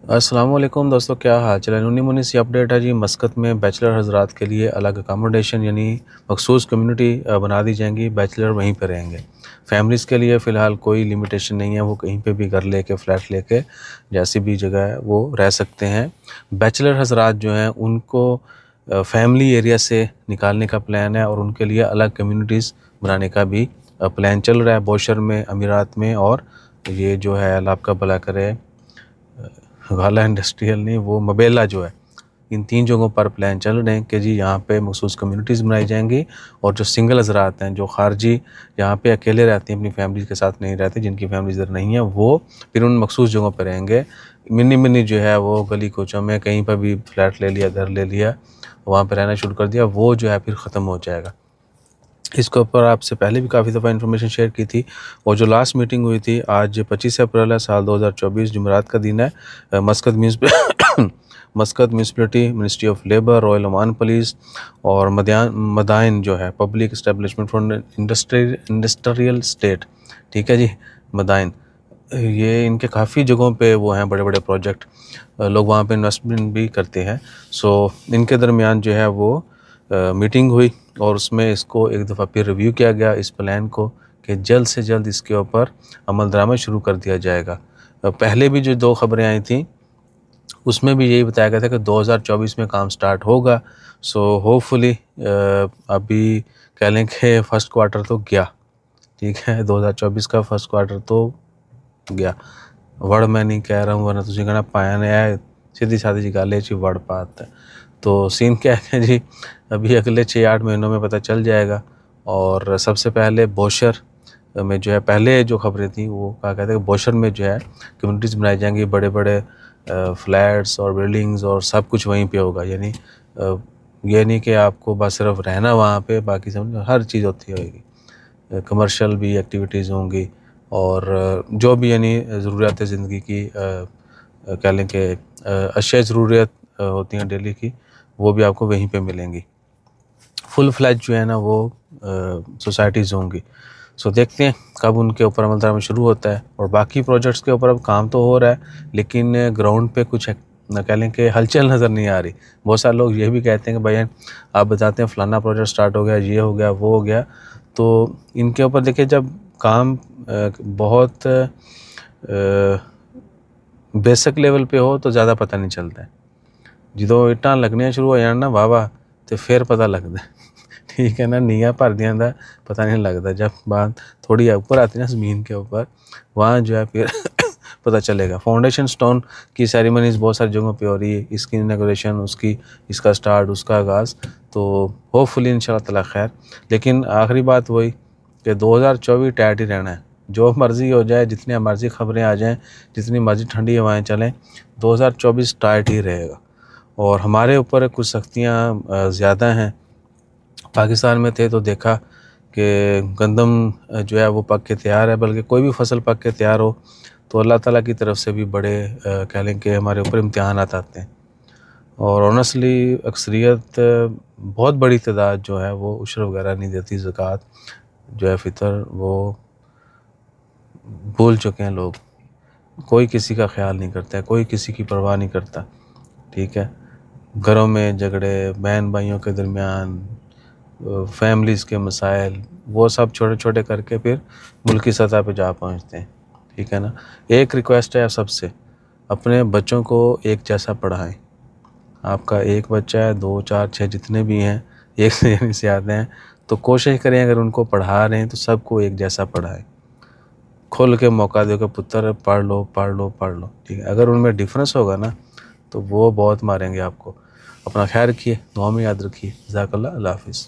अस्सलाम वालेकुम दोस्तों, क्या हाल चाल है। नूनी मुनी सी अपडेट है जी। मस्कत में बैचलर हजरात के लिए अलग अकामोडेशन यानी मखसूस कम्युनिटी बना दी जाएंगी। बैचलर वहीं पर रहेंगे। फैमिलीज़ के लिए फ़िलहाल कोई लिमिटेशन नहीं है, वो कहीं पे भी घर लेके फ्लैट लेके जैसी भी जगह है वो रह सकते हैं। बैचलर हजरात जो हैं उनको फैमिली एरिया से निकालने का प्लान है और उनके लिए अलग कम्युनिटीज़ बनाने का भी प्लान चल रहा है बोशर में, अमीरात में, और ये जो है अल्लाह आपका भला करे गाला इंडस्ट्रियल नहीं, वो मबेला जो है, इन 3 जगहों पर प्लान चल रहे हैं कि जी यहाँ पे मखसूस कम्युनिटीज़ बनाई जाएंगी। और जो सिंगल हज़रात हैं, जो खारजी यहाँ पे अकेले रहते हैं, अपनी फैमिली के साथ नहीं रहते, जिनकी फैमिली इधर नहीं है, वो फिर उन मखसूस जगहों पर रहेंगे। मिनी मिनी जो है वो गली कोचों में कहीं पर भी फ्लैट ले लिया, घर ले लिया, वहाँ पर रहना शुरू कर दिया, वो जो है फिर ख़त्म हो जाएगा। इसके ऊपर आपसे पहले भी काफ़ी दफ़ा इन्फॉर्मेशन शेयर की थी। और जो लास्ट मीटिंग हुई थी आज 25 अप्रैल है, साल 2024, जुमेरात का दिन है। मस्कत municipality, ministry of labour, royal Oman police और मदाइन जो है public establishment for industrial state, ठीक है जी, मदाइन, ये इनके काफ़ी जगहों पे वो हैं बड़े बड़े प्रोजेक्ट, लोग वहाँ पे इन्वेस्टमेंट भी करते हैं। सो इनके दरमियान जो है वो मीटिंग हुई और उसमें इसको एक दफ़ा फिर रिव्यू किया गया इस प्लान को कि जल्द से जल्द इसके ऊपर अमल दरामद शुरू कर दिया जाएगा। पहले भी जो 2 खबरें आई थी उसमें भी यही बताया गया था कि 2024 में काम स्टार्ट होगा। सो होपफुली अभी कह लें कि फर्स्ट क्वार्टर तो गया, ठीक है, 2024 का फर्स्ट क्वार्टर तो गया। वड़ मैं नहीं कह रहा हूँ वरना तुझे कहना पाया नहीं है, सीधी सादी जी गल है वड़ पात है। तो सीन क्या है जी, अभी अगले 6-8 महीनों में पता चल जाएगा। और सबसे पहले बोशर में जो है, पहले जो खबरें थी वो कहा कहते हैं कि बोशर में जो है कम्युनिटीज़ बनाई जाएंगी, बड़े बड़े फ्लैट्स और बिल्डिंग्स और सब कुछ वहीं पे होगा। यानी ये नहीं कि आपको बस सिर्फ रहना वहाँ पे, बाकी समझ हर चीज़ होती होगी, कमर्शियल भी एक्टिविटीज़ होंगी और जो भी यानी ज़रूरियात ज़िंदगी की कह लें कि अशिया ज़रूरियत होती हैं डेली की, वो भी आपको वहीं पे मिलेंगी। फुल फ्लैज जो है ना वो सोसाइटीज़ होंगी। सो देखते हैं कब उनके ऊपर अमल दरामद शुरू होता है। और बाकी प्रोजेक्ट्स के ऊपर अब काम तो हो रहा है, लेकिन ग्राउंड पे कुछ कह लें कि हलचल नज़र नहीं आ रही। बहुत सारे लोग ये भी कहते हैं कि भाई आप बताते हैं फ़लाना प्रोजेक्ट स्टार्ट हो गया, ये हो गया, वो हो गया। तो इनके ऊपर देखिए, जब काम बहुत बेसिक लेवल पे हो तो ज़्यादा पता नहीं चलता है। जो इट्टां लगनियां शुरू हो जान ना वाह तो फिर पता लगता है, ठीक है ना। नींह भर दियां दा पता नहीं लगता, जब बात थोड़ी ऊपर आती है ना ज़मीन के ऊपर, वहाँ जो है फिर पता चलेगा। फाउंडेशन स्टोन की सेरेमनीज बहुत सारी जगहों पे हो रही है, इसकी इनॉग्रेशन, उसकी, इसका स्टार्ट, उसका आगाज़, तो होपफुली इंशाल्लाह ताला खैर। लेकिन आखिरी बात वही कि 2024 टाइट ही रहना है, जो मर्ज़ी हो जाए, जितनी मर्ज़ी खबरें आ जाएँ, जितनी मर्ज़ी ठंडी हवाएँ चलें, 2024 टाइट ही रहेगा। और हमारे ऊपर कुछ सख्तियाँ ज़्यादा हैं। पाकिस्तान में थे तो देखा कि गंदम जो है वो पक के तैयार है, बल्कि कोई भी फसल पक के तैयार हो तो अल्लाह ताला की तरफ से भी बड़े कह लें कि हमारे ऊपर इम्तिहानात आते हैं। और ऑनेस्टली अक्सरियत बहुत बड़ी तादाद जो है वो उशर वगैरह नहीं देती, ज़कात जो है फ़ितर वो भूल चुके हैं लोग। कोई किसी का ख्याल नहीं करता है, कोई किसी की परवाह नहीं करता, ठीक है। घरों में झगड़े, बहन भाइयों के दरमियान, फैमिलीज़ के मसाइल, वो सब छोटे छोटे करके फिर मुल्की सतह पे जा पहुंचते हैं, ठीक है ना। एक रिक्वेस्ट है सबसे, अपने बच्चों को एक जैसा पढ़ाएं। आपका एक बच्चा है, 2, 4, 6 जितने भी हैं, एक से आते हैं, तो कोशिश करें अगर उनको पढ़ा रहे हैं तो सबको एक जैसा पढ़ाएं। खोल के मौका दो कि पुत्र पढ़ लो पढ़ लो पढ़ लो, ठीक है। अगर उनमें डिफरेंस होगा ना तो वो बहुत मारेंगे आपको। अपना ख्याल रखिए, दुआ में याद रखिए। जज़ाकल्लाह, अल्लाह हाफ़िज़।